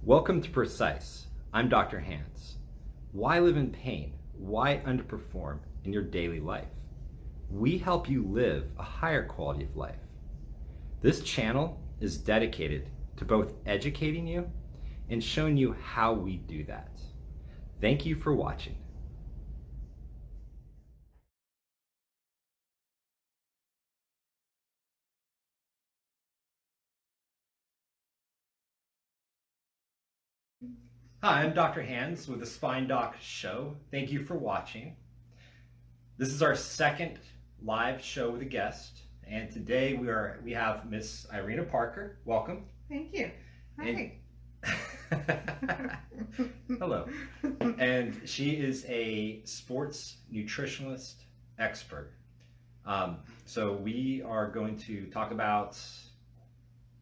Welcome to Precise. I'm Dr. Hans. Why live in pain? Why underperform in your daily life? We help you live a higher quality of life. This channel is dedicated to both educating you and showing you how we do that. Thank you for watching. Hi, I'm Dr. Hans with the Spine Doc Show. Thank you for watching. This is our second live show with a guest, and today we have Miss Irina Parker. Welcome. Thank you. Hi. Hello. And she is a sports nutritionalist expert. So we are going to talk about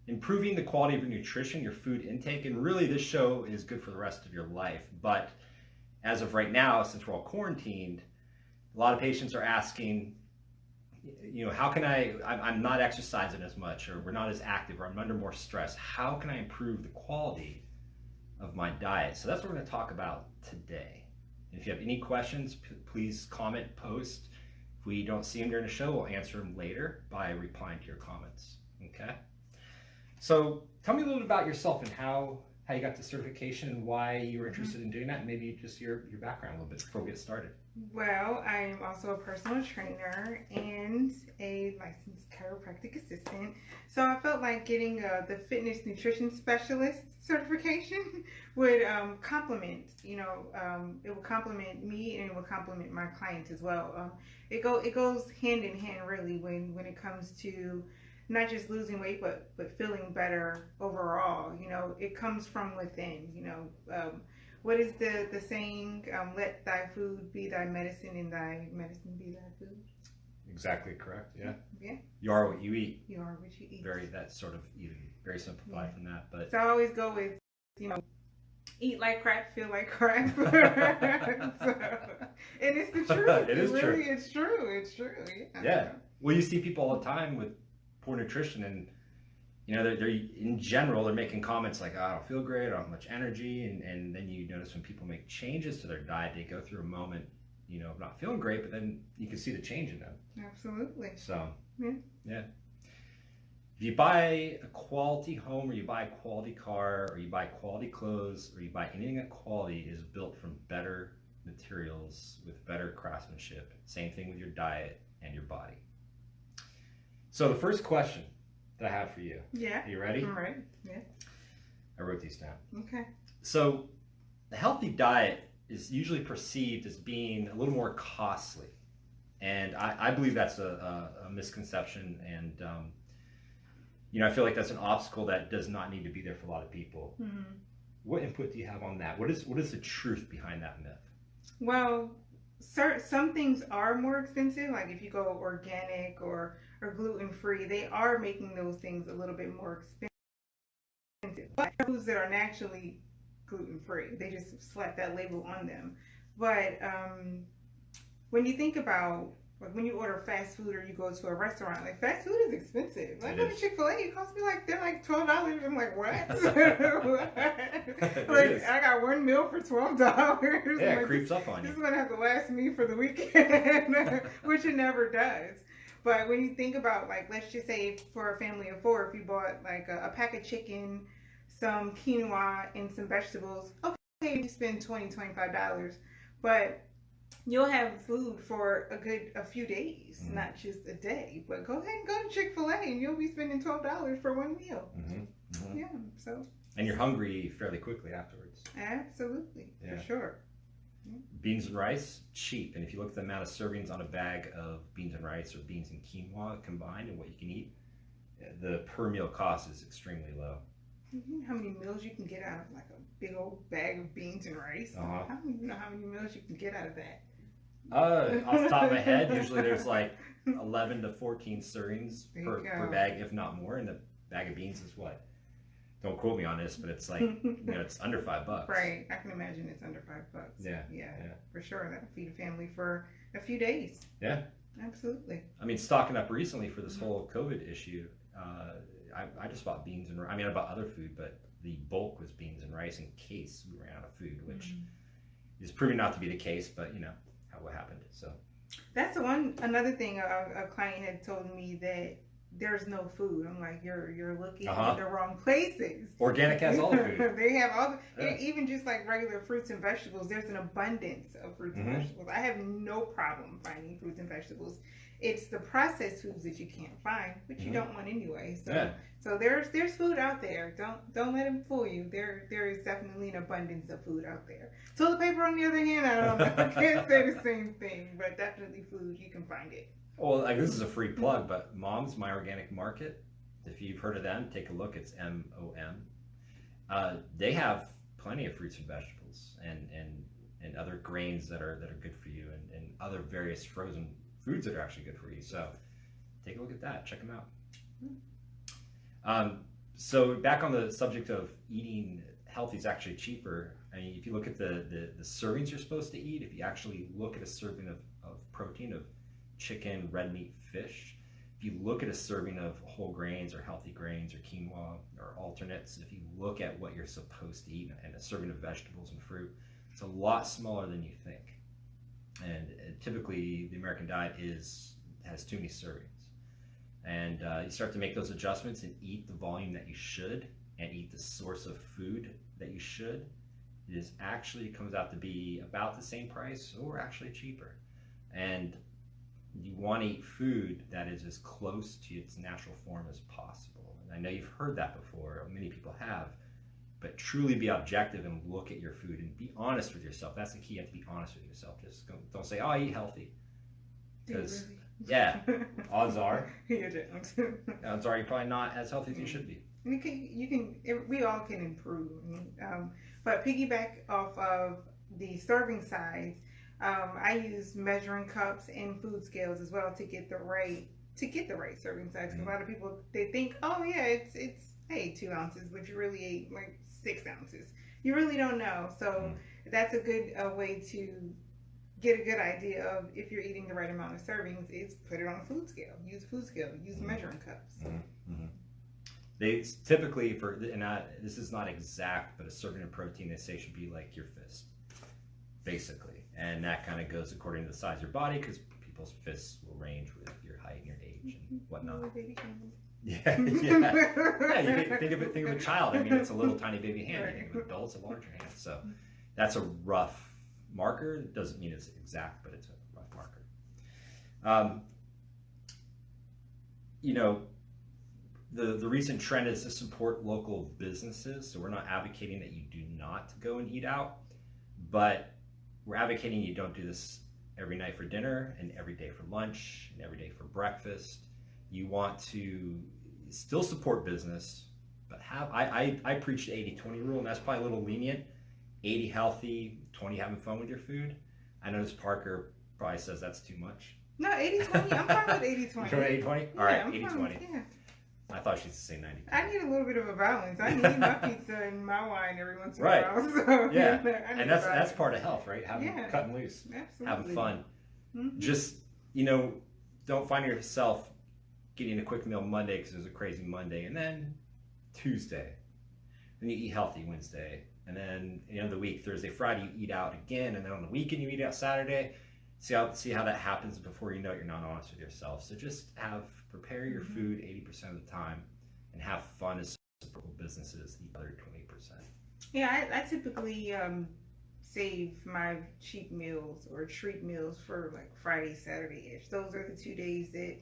improving the quality of your nutrition, your food intake, and really this show is good for the rest of your life. But as of right now, since we're all quarantined, a lot of patients are asking, how can I'm not exercising as much, or we're not as active, or I'm under more stress. How can I improve the quality of my diet? So that's what we're going to talk about today. And if you have any questions, please comment, post. If we don't see them during the show, we'll answer them later by replying to your comments. Okay? So tell me a little bit about yourself and how you got the certification and why you were interested in doing that, and maybe just your background a little bit before we get started. Well, I'm also a personal trainer and a licensed chiropractic assistant. So I felt like getting the fitness nutrition specialist certification would complement, it would complement me and it would complement my clients as well. It goes hand in hand really when it comes to not just losing weight, but feeling better overall. It comes from within. What is the saying? Let thy food be thy medicine, and thy medicine be thy food. Exactly correct. Yeah. Yeah. You are what you eat. You are what you eat. That's sort of even very simplified from that. But so I always go with eat like crap, feel like crap. And it's the truth. It is really, true. It's true. It's true. Yeah. Well, you see people all the time with poor nutrition, and they're in general they're making comments like, oh, I don't feel great, I don't have much energy, and then you notice when people make changes to their diet, they go through a moment of not feeling great, but then you can see the change in them. Absolutely. So yeah. If you buy a quality home, or you buy a quality car, or you buy quality clothes, or you buy anything of quality, it is built from better materials with better craftsmanship. Same thing with your diet and your body. So the first question that I have for you. Yeah. Are you ready? I'm ready. Yeah. I wrote these down. Okay. So a healthy diet is usually perceived as being a little more costly. And I believe that's a misconception. And, I feel like that's an obstacle that does not need to be there for a lot of people. Mm-hmm. What input do you have on that? What is the truth behind that myth? Well, some things are more expensive. Like if you go organic or gluten-free, they are making those things a little bit more expensive. But foods that are naturally gluten-free, they just slap that label on them. But when you think about, like, when you order fast food or you go to a restaurant, like, fast food is expensive. Like, go to Chick-fil-A, it costs me they're like $12. I'm like, what? I got one meal for $12. Yeah, it creeps up on you. This is gonna have to last me for the weekend, which it never does. But when you think about, like, let's just say for a family of 4, if you bought like a pack of chicken, some quinoa, and some vegetables, okay, you spend $20-$25, but you'll have food for a few days, not just a day. But go ahead and go to Chick-fil-A and you'll be spending $12 for one meal. Mm-hmm. Mm-hmm. Yeah, so. And you're hungry fairly quickly afterwards. Absolutely, for sure. Beans and rice, cheap. And if you look at the amount of servings on a bag of beans and rice, or beans and quinoa combined, and what you can eat, the per meal cost is extremely low. You know how many meals you can get out of like a big old bag of beans and rice? Uh-huh. How do you know how many meals you can get out of that? Off the top of my head, usually there's like 11 to 14 servings per bag, if not more. And the bag of beans is what? Don't quote me on this, but it's like, it's under $5. Right. I can imagine it's under $5. Yeah. For sure. That'll feed a family for a few days. Yeah. Absolutely. I mean, stocking up recently for this whole COVID issue, I just bought beans and I bought other food, but the bulk was beans and rice in case we ran out of food, which is proving not to be the case, but you know what happened. So that's another thing a client had told me, that there's no food. I'm like, you're looking in the wrong places. Organic has all the food. They have all even just like regular fruits and vegetables. There's an abundance of fruits and vegetables. I have no problem finding fruits and vegetables. It's the processed foods that you can't find, which you don't want anyway. So there's food out there. Don't let them fool you. There is definitely an abundance of food out there. Toilet paper, on the other hand, I can't say the same thing, but definitely food, you can find it. Well, like, this is a free plug, but Mom's My Organic Market, if you've heard of them, take a look. It's MOM. They have plenty of fruits and vegetables and other grains that are good for you, and other various frozen foods that are actually good for you. So take a look at that. Check them out. So back on the subject of eating healthy is actually cheaper. I mean, if you look at the servings you're supposed to eat, if you actually look at a serving of protein, of chicken, red meat, fish, if you look at a serving of whole grains or healthy grains or quinoa or alternates, if you look at what you're supposed to eat and a serving of vegetables and fruit, it's a lot smaller than you think. And typically the American diet has too many servings. And you start to make those adjustments and eat the volume that you should and eat the source of food that you should. It actually comes out to be about the same price or actually cheaper. And you want to eat food that is as close to its natural form as possible. And I know you've heard that before, or many people have, but truly be objective and look at your food and be honest with yourself. That's the key. You have to be honest with yourself. Just don't say, oh, I eat healthy. Because, yeah, odds are you're probably not as healthy as you should be. We all can improve. But piggyback off of the serving size, I use measuring cups and food scales as well to get the right serving size. Because a lot of people, they think, oh yeah, it's 2 ounces, but you really ate like 6 ounces. You really don't know. So that's a good way to get a good idea of if you're eating the right amount of servings. Is put it on a food scale. Use a food scale. Use measuring cups. They typically, this is not exact, but a serving of protein they say should be like your fist, basically. And that kind of goes according to the size of your body, because people's fists will range with your height and your age and whatnot. Yeah. You think of a child. I mean, it's a little tiny baby hand. You think of an adult, it's a larger hand. So that's a rough marker. It doesn't mean it's exact, but it's a rough marker. The recent trend is to support local businesses. So we're not advocating that you do not go and eat out, but we're advocating you don't do this every night for dinner and every day for lunch and every day for breakfast. You want to still support business, but I preach the 80-20 rule, and that's probably a little lenient. 80 healthy, 20 having fun with your food. I notice Parker probably says that's too much. No, 80-20. I'm fine with 80-20. You're 80-20? All right, 80-20. Yeah. I thought she'd say 90. I need a little bit of a balance. I need my pizza and my wine every once in a while. So, yeah. And that's part of health, right? Cutting loose. Absolutely. Having fun. Just, don't find yourself getting a quick meal Monday because there's a crazy Monday, and then Tuesday. Then you eat healthy Wednesday. And then the week, Thursday, Friday, you eat out again. And then on the weekend, you eat out Saturday. See how that happens before you know it, you're not honest with yourself. So just prepare your food 80% of the time and have fun as support businesses the other 20%. Yeah, I typically save my cheat meals or treat meals for like Friday, Saturday-ish. Those are the 2 days that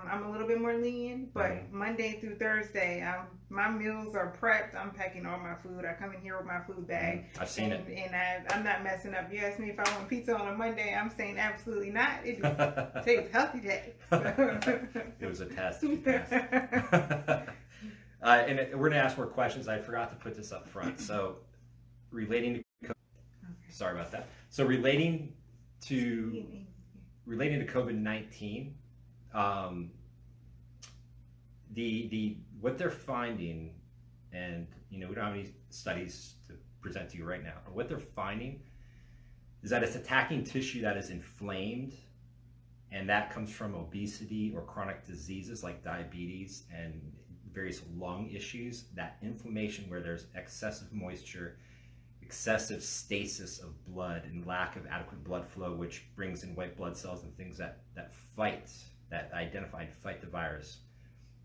I'm a little bit more lenient, but Monday through Thursday, my meals are prepped. I'm packing all my food. I come in here with my food bag. I've seen it. And I'm not messing up. You ask me if I want pizza on a Monday, I'm saying absolutely not. It just tastes healthy day. It was a test. And we're going to ask more questions. I forgot to put this up front. So relating to sorry about that. So relating to COVID-19, what they're finding, and we don't have any studies to present to you right now, but what they're finding is that it's attacking tissue that is inflamed, and that comes from obesity or chronic diseases like diabetes and various lung issues, that inflammation where there's excessive moisture, excessive stasis of blood, and lack of adequate blood flow, which brings in white blood cells and things that identify and fight the virus.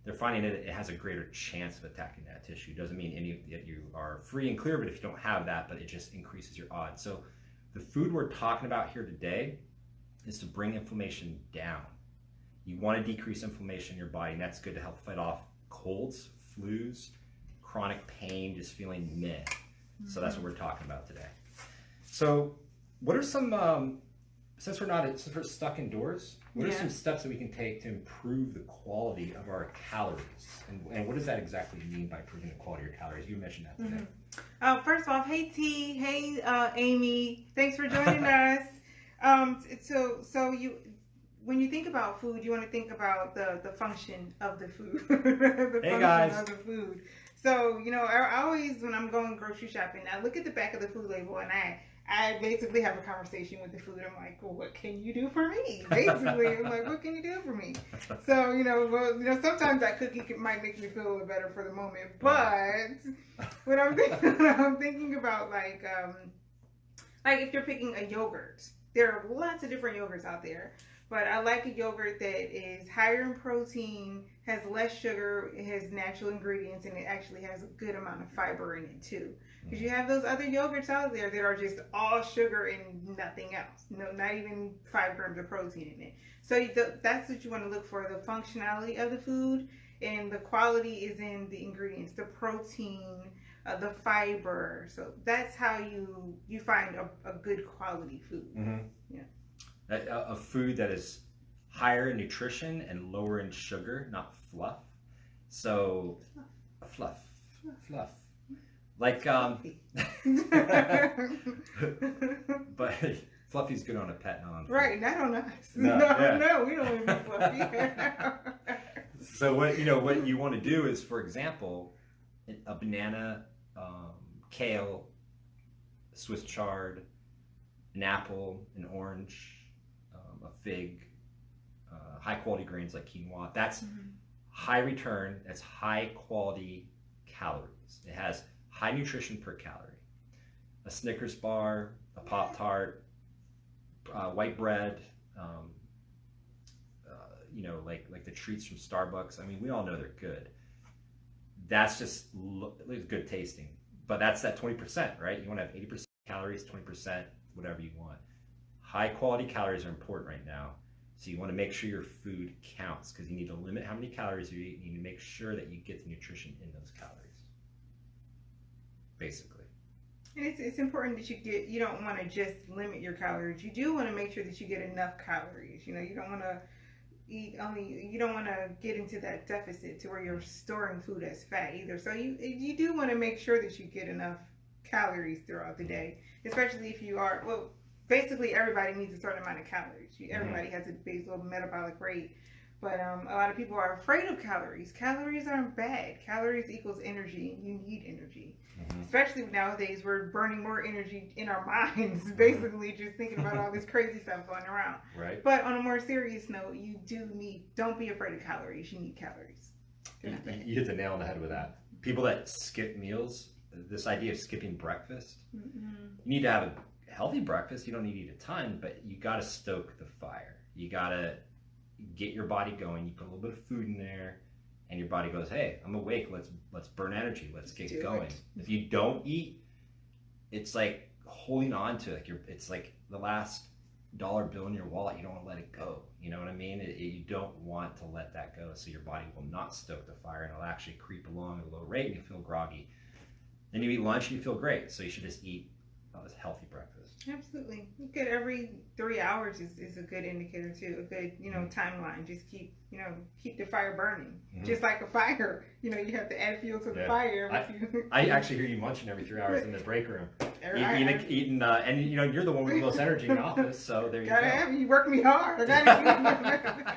They're finding that it has a greater chance of attacking that tissue. Doesn't mean that you are free and clear of it if you don't have that, but it just increases your odds. So the food we're talking about here today is to bring inflammation down. You want to decrease inflammation in your body, and that's good to help fight off colds, flus, chronic pain, just feeling meh. So that's what we're talking about today. So what are some, since we're stuck indoors, what are some steps that we can take to improve the quality of our calories? And what does that exactly mean by improving the quality of your calories? You mentioned that today. First off, hey T, hey Amy, thanks for joining us. When you think about food, you want to think about the function of the food. Of the food. So, I always, when I'm going grocery shopping, I look at the back of the food label and I basically have a conversation with the food. I'm like, well, what can you do for me? Basically, I'm like, what can you do for me? So, sometimes that cookie might make me feel a little better for the moment. But when I'm thinking about like if you're picking a yogurt, there are lots of different yogurts out there. But I like a yogurt that is higher in protein, has less sugar, it has natural ingredients, and it actually has a good amount of fiber in it too. Because you have those other yogurts out there that are just all sugar and nothing else. No, not even 5 grams of protein in it. So that's what you want to look for, the functionality of the food, and the quality is in the ingredients, the protein, the fiber. So that's how you find a good quality food. Yeah. A food that is higher in nutrition and lower in sugar, not fluff. So, fluff. Like, but fluffy's good on a pet, not on food. Right, not on us. No, we don't even fluffy. So what you want to do is, for example, a banana, kale, Swiss chard, an apple, an orange, a fig, high quality grains like quinoa. That's high return, that's high quality calories. It has high nutrition per calorie. A Snickers bar, a Pop-Tart, white bread, like the treats from Starbucks. I mean, we all know they're good. That's just good tasting. But that's that 20%, right? You want to have 80% calories, 20%, whatever you want. High quality calories are important right now. So you want to make sure your food counts, because you need to limit how many calories you eat. You need to make sure that you get the nutrition in those calories, basically. And it's important that you don't want to just limit your calories. You do want to make sure that you get enough calories. You don't want to eat only, you don't want to get into that deficit to where you're storing food as fat either. So you do want to make sure that you get enough calories throughout the day, especially if you are, well, basically everybody needs a certain amount of calories. Everybody has a basal metabolic rate. But a lot of people are afraid of calories. Calories aren't bad. Calories equals energy. You need energy. Especially nowadays, we're burning more energy in our minds, basically just thinking about all this crazy stuff going around. Right. But on a more serious note, don't be afraid of calories. You need calories. You hit the nail on the head with that. People that skip meals, this idea of skipping breakfast, you need to have a healthy breakfast. You don't need to eat a ton, but you got to stoke the fire. You got to get your body going. You put a little bit of food in there, and your body goes, "Hey, I'm awake. Let's burn energy. Let's get going." If you don't eat, it's like holding on to it's like the last dollar bill in your wallet. You don't want to let it go. You know what I mean? You don't want to let that go, so your body will not stoke the fire, and it'll actually creep along at a low rate, and you feel groggy. Then you eat lunch, and you feel great. So you should just eat a healthy breakfast. Absolutely. Good. Every 3 hours is a good indicator too. A good, timeline. Just keep the fire burning. Just like a fire. You have to add fuel to the fire. I actually hear you munching every 3 hours in the break room. Eating, and you're the one with the most energy in the office. So there you go. You work me hard. I gotta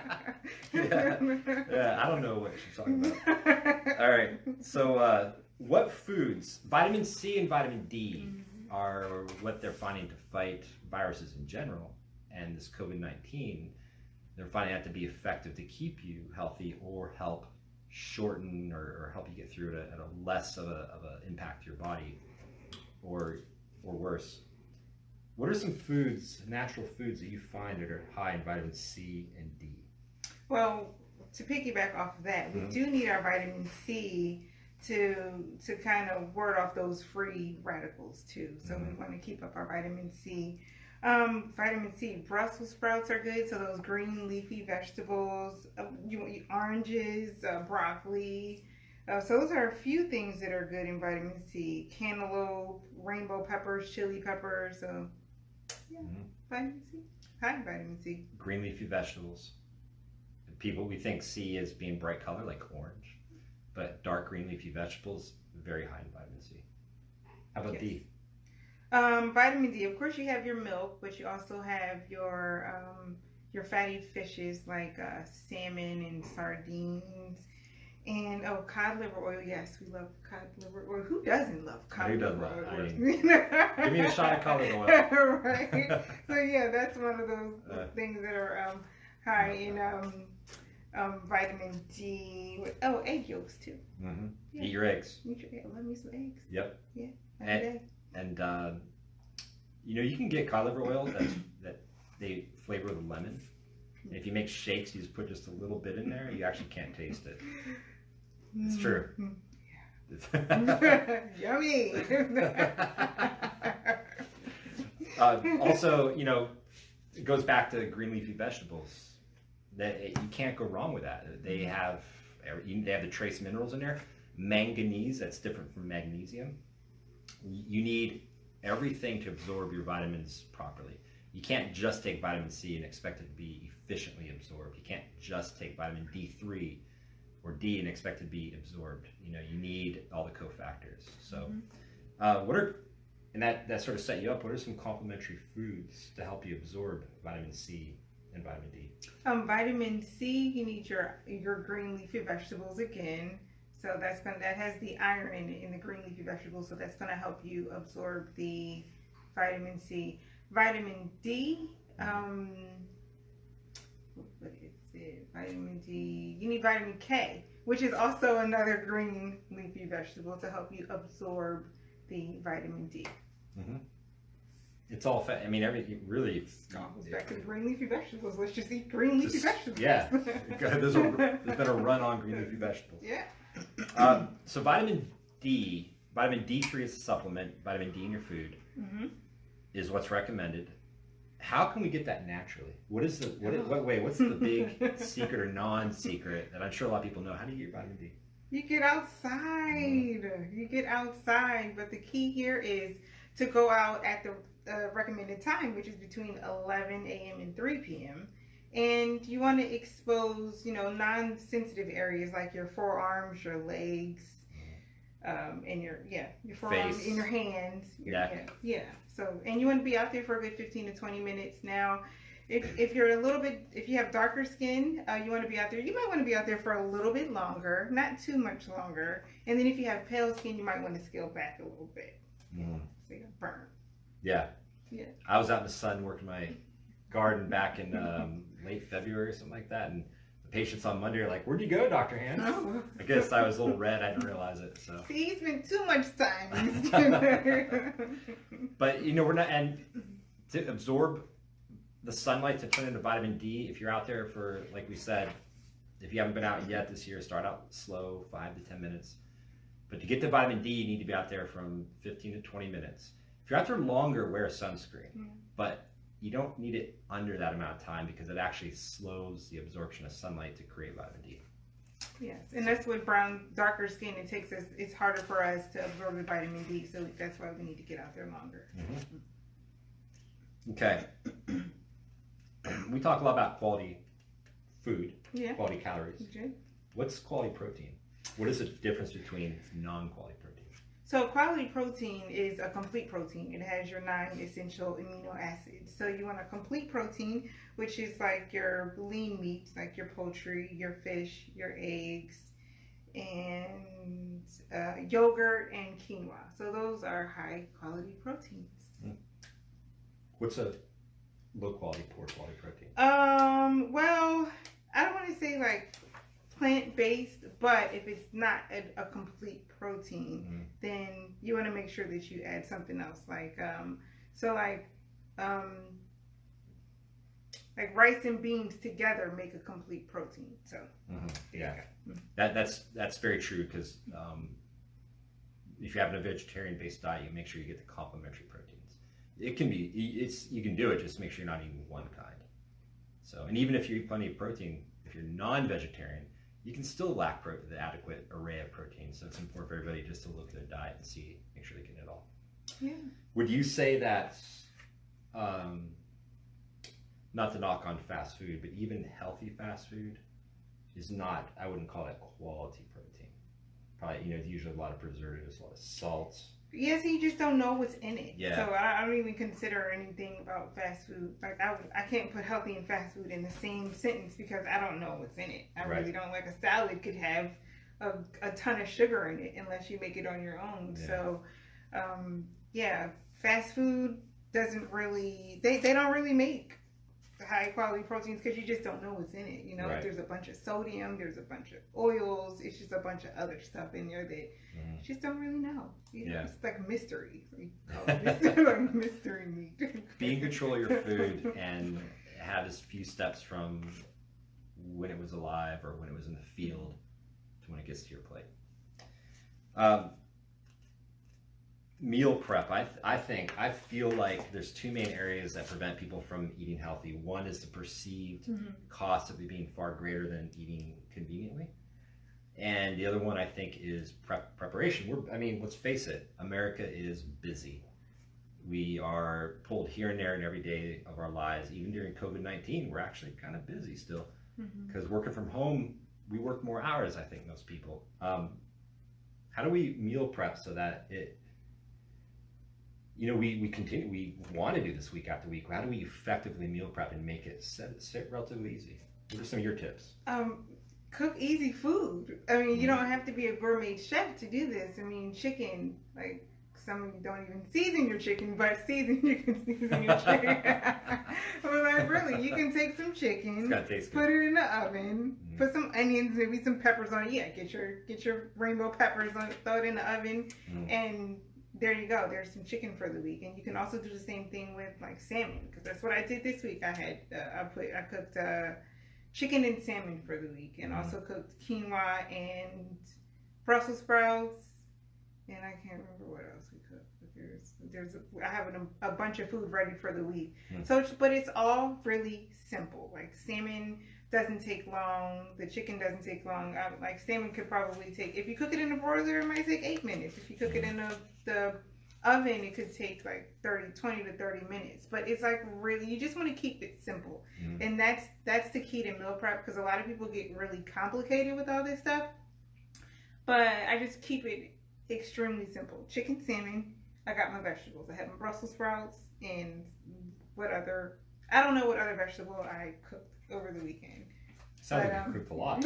yeah. I don't know what she's talking about. All right. So what foods? Vitamin C and vitamin D. Are what they're finding to fight viruses in general, and this COVID-19, they're finding that to be effective to keep you healthy or help shorten or help you get through it at a less of a impact to your body, or worse. What are some foods, natural foods, that you find that are high in vitamin C and D? Well, to piggyback off of that, we do need our vitamin C to kind of ward off those free radicals too. So we want to keep up our vitamin C. Vitamin C, Brussels sprouts are good. So those green leafy vegetables, you want oranges, broccoli. So those are a few things that are good in vitamin C. Cantaloupe, rainbow peppers, chili peppers. So yeah, vitamin C, high in vitamin C. Green leafy vegetables. We think C as being bright color like orange, but dark green leafy vegetables, very high in vitamin C. How about D? Vitamin D, of course, you have your milk, but you also have your fatty fishes like salmon and sardines, and cod liver oil. Yes, we love cod liver oil. Who doesn't love cod liver oil? I mean, give me a shot of cod liver oil. Right. So yeah, that's one of those things that are high in vitamin D. Egg yolks too. Yeah. Eat your eggs. Love me some eggs. Yep. Yeah. And you can get cod liver oil that they flavor with lemon. And if you make shakes, you just put just a little bit in there. You actually can't taste it. It's true. Yeah. Yummy. Also, it goes back to green leafy vegetables. You can't go wrong with that. They have the trace minerals in there. Manganese, that's different from magnesium. You need everything to absorb your vitamins properly. You can't just take vitamin C and expect it to be efficiently absorbed. You can't just take vitamin D3 or D and expect it to be absorbed. You need all the cofactors. So and that sort of set you up. What are some complementary foods to help you absorb vitamin C and vitamin D? Vitamin C, you need your green leafy vegetables again. So that has the iron in it, in the green leafy vegetables. So that's going to help you absorb the vitamin C. Vitamin D, what is it? Vitamin D. You need vitamin K, which is also another green leafy vegetable to help you absorb the vitamin D. It's all fat. I mean, everything really goes back to the green leafy vegetables. Let's just eat green leafy vegetables. Yeah, there's been a run on green leafy vegetables. Yeah. So vitamin D3 is a supplement. Vitamin D in your food is what's recommended. How can we get that naturally? What's the big secret or non-secret that I'm sure a lot of people know? How do you get vitamin D? You get outside. You get outside. But the key here is to go out at the recommended time, which is between 11 a.m. and 3 p.m. And you want to expose, non-sensitive areas like your forearms, your legs, and your forearms, face, in your hands, neck. Yeah. So, and you want to be out there for a good 15 to 20 minutes. Now, if you have darker skin, you want to be out there. You might want to be out there for a little bit longer, not too much longer. And then if you have pale skin, you might want to scale back a little bit. So you don't burn. Yeah. I was out in the sun working my garden back in late February or something like that, and the patients on Monday are like, "Where'd you go, Dr. Hans?" Oh. I guess I was a little red. I didn't realize it. So See, he spent too much time. But we're not, and to absorb the sunlight to turn into vitamin D. If you're out there for, like we said, if you haven't been out yet this year, start out slow, 5 to 10 minutes. But to get to vitamin D, you need to be out there from 15 to 20 minutes. If you're out there longer, wear sunscreen. But you don't need it under that amount of time because it actually slows the absorption of sunlight to create vitamin D. Yes, and that's with darker skin. It's harder for us to absorb the vitamin D, so that's why we need to get out there longer. Okay. We talk a lot about quality food, quality calories. What's quality protein? What is the difference between non-quality protein? So quality protein is a complete protein. It has your 9 essential amino acids. So you want a complete protein, which is like your lean meats, like your poultry, your fish, your eggs, and yogurt and quinoa. So those are high quality proteins. What's a low quality, poor quality protein? Well, I don't want to say like plant-based, but if it's not a complete protein, then you want to make sure that you add something else, like like rice and beans together make a complete protein. So yeah, that's very true, because if you're having a vegetarian-based diet, you make sure you get the complementary proteins. You can do it, just make sure you're not eating one kind. So, and even if you eat plenty of protein, if you're non-vegetarian, you can still lack the adequate array of protein. So it's important for everybody just to look at their diet and make sure they're getting it all. Yeah. Would you say that, not to knock on fast food, but even healthy fast food is not, I wouldn't call it quality protein. Probably, there's usually a lot of preservatives, a lot of salt. Yeah, so you just don't know what's in it. Yeah. So I don't even consider anything about fast food. Like I can't put healthy and fast food in the same sentence because I don't know what's in it. I really don't. Like a salad could have a ton of sugar in it unless you make it on your own. Yeah. So, fast food doesn't really, they don't really make high quality proteins because you just don't know what's in it. There's a bunch of sodium, there's a bunch of oils, it's just a bunch of other stuff in there that you just don't really know. It's like mystery. Like mystery meat. Be in control of your food and have as few steps from when it was alive or when it was in the field to when it gets to your plate. Meal prep. I feel like there's two main areas that prevent people from eating healthy. One is the perceived cost of it being far greater than eating conveniently. And the other one, I think, is preparation. Let's face it, America is busy. We are pulled here and there in every day of our lives. Even during COVID-19, we're actually kind of busy still. Because working from home, we work more hours, I think, most people. How do we meal prep so that we want to do this week after week? How do we effectively meal prep and make it relatively easy? What are some of your tips? Cook easy food. You don't have to be a gourmet chef to do this. Chicken, like some of you don't even season your chicken, but you can season your chicken. Really, you can take some chicken, put it in the oven, put some onions, maybe some peppers on it. Yeah, get your rainbow peppers on it, throw it in the oven, and there you go. There's some chicken for the week. And you can also do the same thing with like salmon, because that's what I did this week. I cooked chicken and salmon for the week, and also cooked quinoa and Brussels sprouts, and I can't remember what else we cooked. But I have a bunch of food ready for the week. So, but it's all really simple. Like salmon doesn't take long. The chicken doesn't take long. Like salmon could probably take, if you cook it in a broiler, it might take 8 minutes. If you cook it in the oven, it could take like 20 to 30 minutes. But it's like really, you just want to keep it simple. And that's the key to meal prep, because a lot of people get really complicated with all this stuff. But I just keep it extremely simple. Chicken, salmon, I got my vegetables. I have my Brussels sprouts and I don't know what other vegetable I cooked over the weekend. Sounds like you cooked a lot.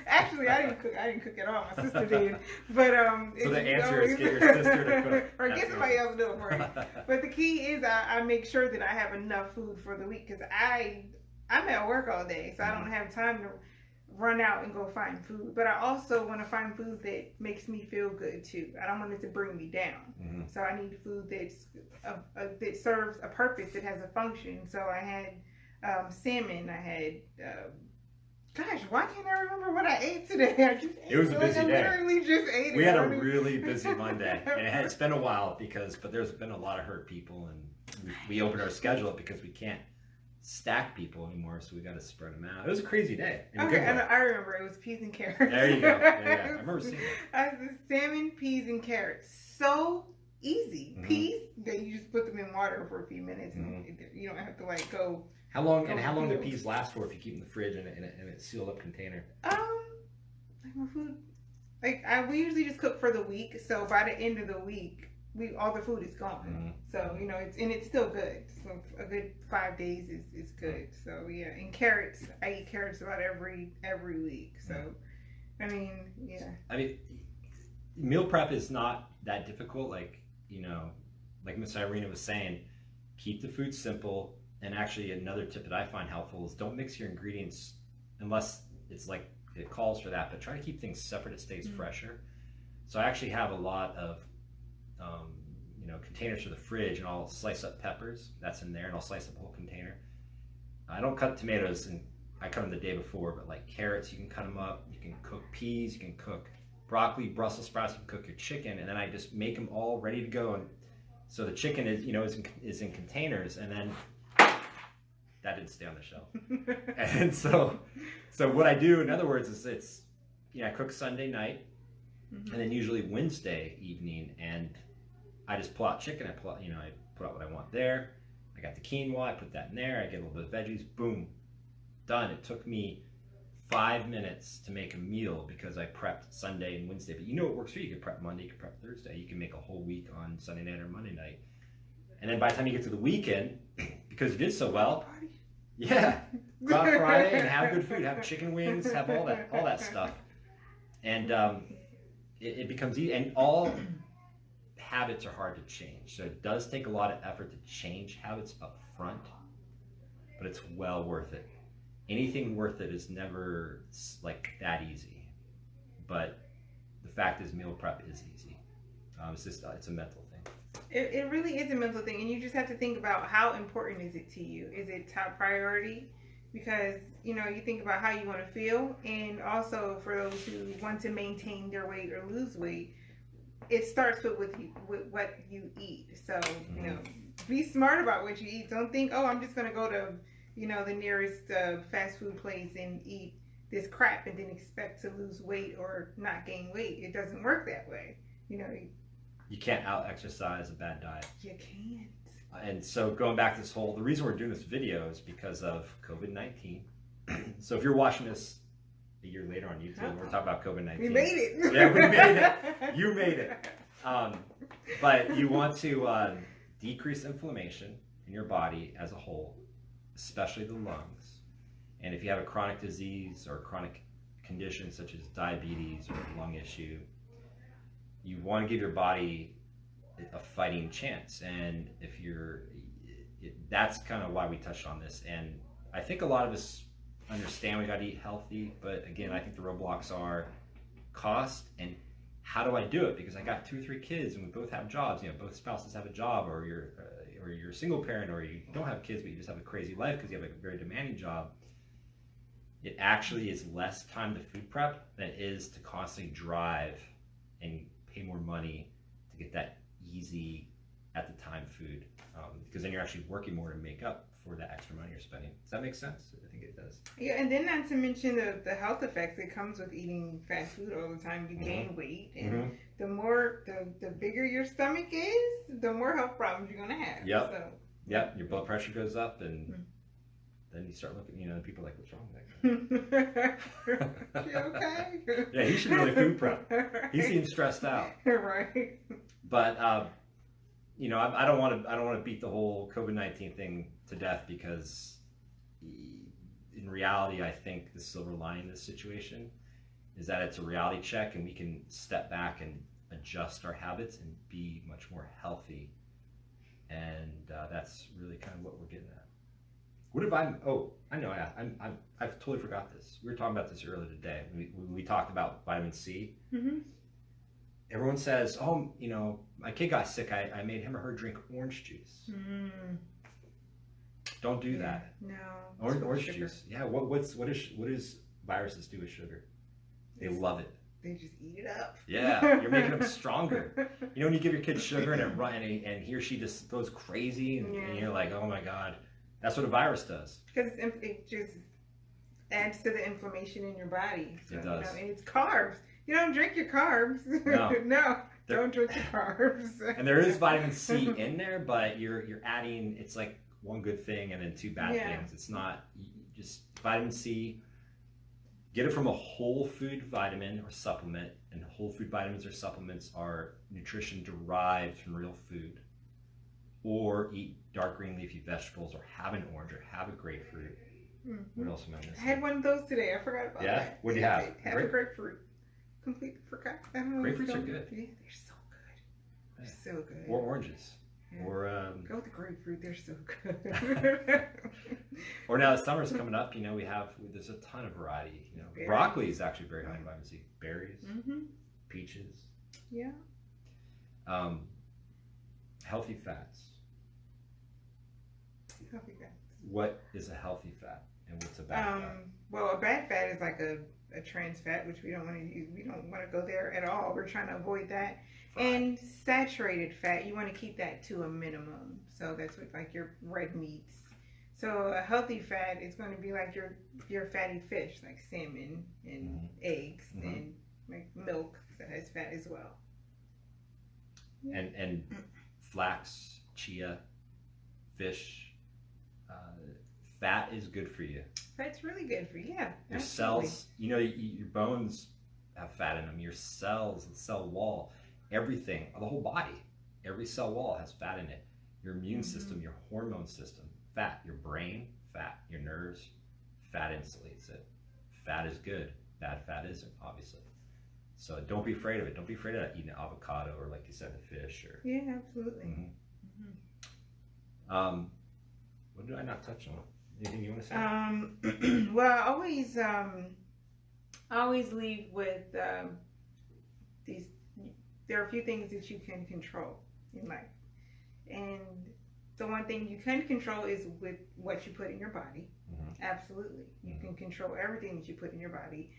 Actually, I didn't cook at all. My sister did. But so the answer is get your sister to cook. Or get somebody else to do it for you. But the key is I make sure that I have enough food for the week, because I'm at work all day, so I don't have time to run out and go find food. But I also want to find food that makes me feel good too. I don't want it to bring me down. So I need food that serves a purpose, that has a function. So I had salmon. I had gosh, why can't I remember what I ate today? It was a busy day. I literally just ate it. We had a really busy Monday, and it's been a while but there's been a lot of hurt people, and we opened our schedule up because we can't stack people anymore, so we got to spread them out. It was a crazy day. Okay, and I remember it was peas and carrots. There you go. I remember seeing that. Salmon, peas, and carrots. So easy. Peas, you just put them in water for a few minutes, and you don't have to like go. How long do peas last for if you keep them in the fridge in a sealed up container? Like my food, we usually just cook for the week. So by the end of the week, all the food is gone. So it's still good. So a good 5 days is good. So yeah, and carrots, I eat carrots about every week. So meal prep is not that difficult. Like Miss Irina was saying, keep the food simple. And actually, another tip that I find helpful is don't mix your ingredients unless it's like it calls for that, but try to keep things separate. It stays fresher. So I actually have a lot of containers for the fridge, and I'll slice up peppers. That's in there, and I'll slice up a whole container. I don't cut tomatoes, and I cut them the day before, but like carrots, you can cut them up. You can cook peas, you can cook broccoli, Brussels sprouts, you can cook your chicken, and then I just make them all ready to go. And so the chicken is in containers, and then that didn't stay on the shelf. And so what I do, in other words, is I cook Sunday night, and then usually Wednesday evening, and I just pull out chicken. I put out what I want there. I got the quinoa. I put that in there. I get a little bit of veggies. Boom, done. It took me 5 minutes to make a meal because I prepped Sunday and Wednesday. But what works for you. You can prep Monday. You can prep Thursday. You can make a whole week on Sunday night or Monday night. And then by the time you get to the weekend, because you did so well, yeah, go out Friday and have good food. Have chicken wings. Have all that stuff. And it becomes easy. And all habits are hard to change, so it does take a lot of effort to change habits up front, but it's well worth it. Anything worth it is never like that easy, but the fact is meal prep is easy. It's a mental thing. It really is a mental thing, and you just have to think about how important is it to you. Is it top priority? Because you think about how you want to feel, and also for those who want to maintain their weight or lose weight, it starts with what you eat. So, be smart about what you eat. Don't think, I'm just going to go to, the nearest fast food place and eat this crap and then expect to lose weight or not gain weight. It doesn't work that way. You can't out-exercise a bad diet. You can't. And so going back to the reason we're doing this video is because of COVID-19. So if you're watching this a year later on YouTube, we're talking about COVID-19. We made it. Yeah, we made it. You made it. But you want to decrease inflammation in your body as a whole, especially the lungs. And if you have a chronic disease or a chronic condition such as diabetes or a lung issue, you want to give your body a fighting chance. And that's kind of why we touched on this. And I think a lot of us understand we got to eat healthy, but again, I think the roadblocks are cost and how do I do it? Because I got 2 or 3 kids and we both have jobs. Both spouses have a job, or you're a single parent, or you don't have kids but you just have a crazy life because you have a very demanding job. It actually is less time to food prep than it is to constantly drive and pay more money to get that easy at the time food, because then you're actually working more to make up for that extra money you're spending. Does that make sense? I think it does. Yeah, and then not to mention the health effects that comes with eating fast food all the time. You gain weight, and the bigger your stomach is, the more health problems you're gonna have. Yep. So. Yep. Your blood pressure goes up, and then you start looking. People are like, "What's wrong with that guy?" You okay? Yeah, he should really food prep. He seems stressed out. Right. But I don't want to beat the whole COVID-19 thing to death, because in reality, I think the silver lining in this situation is that it's a reality check, and we can step back and adjust our habits and be much more healthy. And that's really kind of what we're getting at. What if I know, I've totally forgot this. We were talking about this earlier today. We talked about vitamin C. Mm-hmm. Everyone says, my kid got sick. I made him or her drink orange juice. Mm. Don't do that. No. Orange juice. Yeah. What does viruses do with sugar? They love it. They just eat it up. Yeah, you're making them stronger. When you give your kid sugar and he or she just goes crazy, and you're like, oh my God, that's what a virus does. Because it just adds to the inflammation in your body. So, it does. And it's carbs. You don't drink your carbs. No. Don't drink your carbs. And there is vitamin C in there, but you're adding, it's like one good thing and then 2 bad things. It's not just vitamin C. Get it from a whole food vitamin or supplement, and whole food vitamins or supplements are nutrition derived from real food. Or eat dark green leafy vegetables, or have an orange, or have a grapefruit. Mm-hmm. What else am I missing? I had one of those today. I forgot about that. Yeah? What do you have? Have a grapefruit. Completely forgot. Grapefruits are good. Yeah, they're so good. They're so good. Or oranges. Yeah. Or go with the grapefruit. They're so good. or now that summer's coming up, there's a ton of variety. Berries. Broccoli is actually very high in vitamin C. Berries, peaches. Yeah. Healthy fats. Healthy fats. What is a healthy fat, and what's a bad fat? Well, a bad fat is like a trans fat, which we don't want to use. We don't want to go there at all. We're trying to avoid that. Fine. And saturated fat, you want to keep that to a minimum. So that's with like your red meats. So a healthy fat is going to be like your fatty fish, like salmon and eggs and like milk that has fat as well. And flax, chia, fish. Fat is good for you. Fat's really good for you. Yeah. Your absolutely. cells, your bones have fat in them. Your cells, the cell wall, everything, the whole body, every cell wall has fat in it. Your immune system, your hormone system, fat. Your brain, fat. Your nerves, fat insulates it. Fat is good. Bad fat isn't, obviously. So don't be afraid of it. Don't be afraid of eating an avocado or, like you said, the fish. Or Yeah, absolutely. What did I not touch on? Anything you want to say? Well, I always leave with these. There are a few things that you can control in life, and the one thing you can control is with what you put in your body. Absolutely, you can control everything that you put in your body.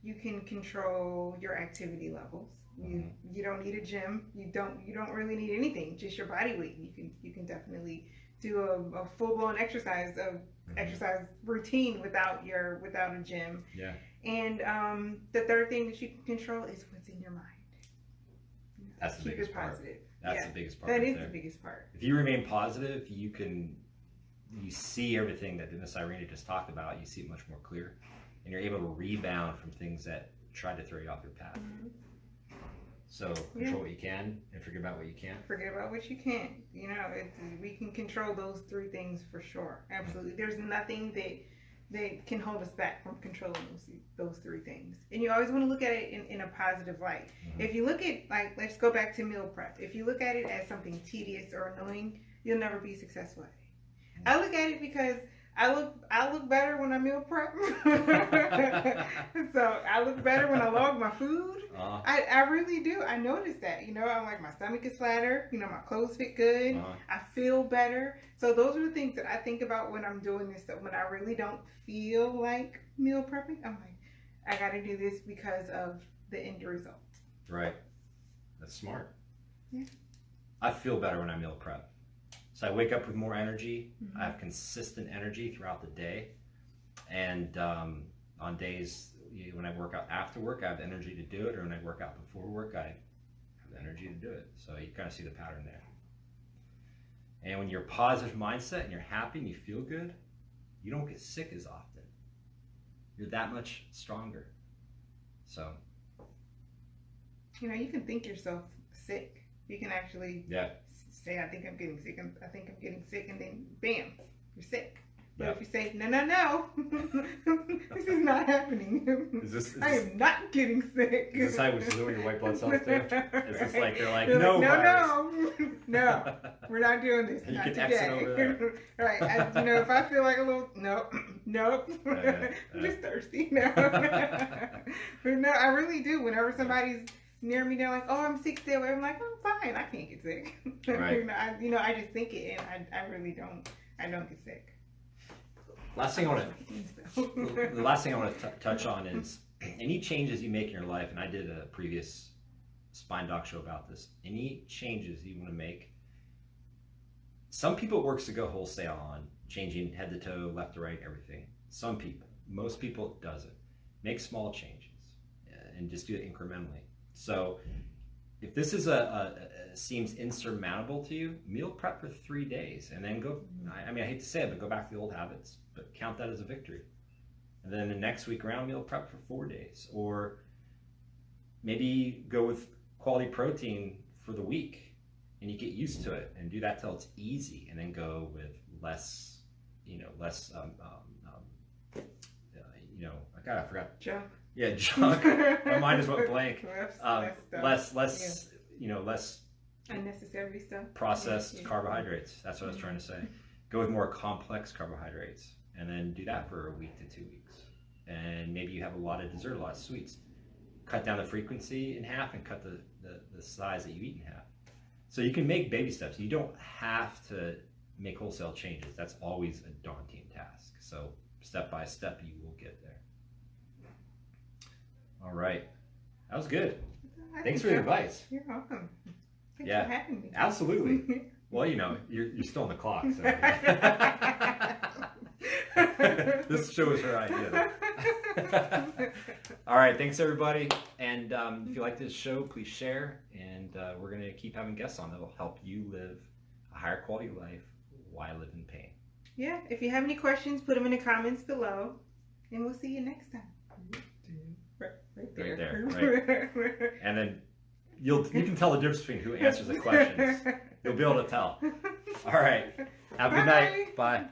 You can control your activity levels. You don't need a gym. You don't really need anything. Just your body weight. You can definitely do a full blown exercise routine without a gym. Yeah. And the third thing that you can control is what's in your mind. That's the biggest part. Positive. That's the biggest part. That right is there. the biggest part. If you remain positive, you see everything that Miss Irina just talked about. You see it much more clear, and you're able to rebound from things that try to throw you off your path. So control what you can and forget about what you can't. Forget about what you can't. We can control those three things for sure. Absolutely. There's nothing that can hold us back from controlling those three things. And you always want to look at it in a positive light. If you look at, like, let's go back to meal prep. If you look at it as something tedious or annoying, you'll never be successful at it. I look at it because I look better when I meal prep. So I look better when I log my food. I really do. I notice that. I'm like, my stomach is flatter. My clothes fit good. I feel better. So those are the things that I think about when I'm doing this stuff. When I really don't feel like meal prepping, I'm like, I got to do this because of the end result. Right. That's smart. Yeah. I feel better when I meal prep. So I wake up with more energy. I have consistent energy throughout the day. And on days when I work out after work, I have the energy to do it. Or when I work out before work, I have the energy to do it. So you kind of see the pattern there. And when you're a positive mindset and you're happy and you feel good, you don't get sick as often. You're that much stronger. So. You can think yourself sick. You can actually say, I think I'm getting sick, I think I'm getting sick, and then bam, you're sick. But if you say, no, this is not happening. I am not getting sick. Is this how your white blood cells do? Is this like, they're like, no, no, we're not doing this. And not you can today. exit over there. Right. If I feel like a little, nope. I'm just thirsty. No. But no, I really do. Whenever somebody's near me, they're like, oh, I'm sick, stay away. I'm like, I'm fine. I can't get sick. Right. I just think it, and I really don't. I don't get sick. The last thing I want to touch on is any changes you make in your life, and I did a previous Spine Doc show about this. Any changes you want to make. Some people it works to go wholesale on changing head to toe, left to right, everything. Some people, most people, it doesn't. Make small changes and just do it incrementally. So if this is seems insurmountable to you, meal prep for 3 days and then go. I hate to say it, but go back to the old habits, but count that as a victory. And then the next week around, meal prep for 4 days, or maybe go with quality protein for the week, and you get used to it, and do that till it's easy, and then go with less. I forgot. Junk. Yeah, junk. My mind just went blank. Less Unnecessary stuff. processed carbohydrates. That's what I was trying to say. Go with more complex carbohydrates, and then do that for a week to 2 weeks. And maybe you have a lot of dessert, a lot of sweets. Cut down the frequency in half and cut the size that you eat in half. So you can make baby steps. You don't have to make wholesale changes. That's always a daunting task. So step by step, you will get there. All right. That was good. Thanks for the advice. You're welcome. Thanks Yeah, for having me. absolutely. Well, you know, you're still on the clock. So. This show is her idea. All right, thanks everybody. And if you like this show, please share. And we're going to keep having guests on that will help you live a higher quality life while living in pain. Yeah, if you have any questions, put them in the comments below. And we'll see you next time. Right there. Right. And then you can tell the difference between who answers the questions. You'll be able to tell. All right. Have a good night. Bye.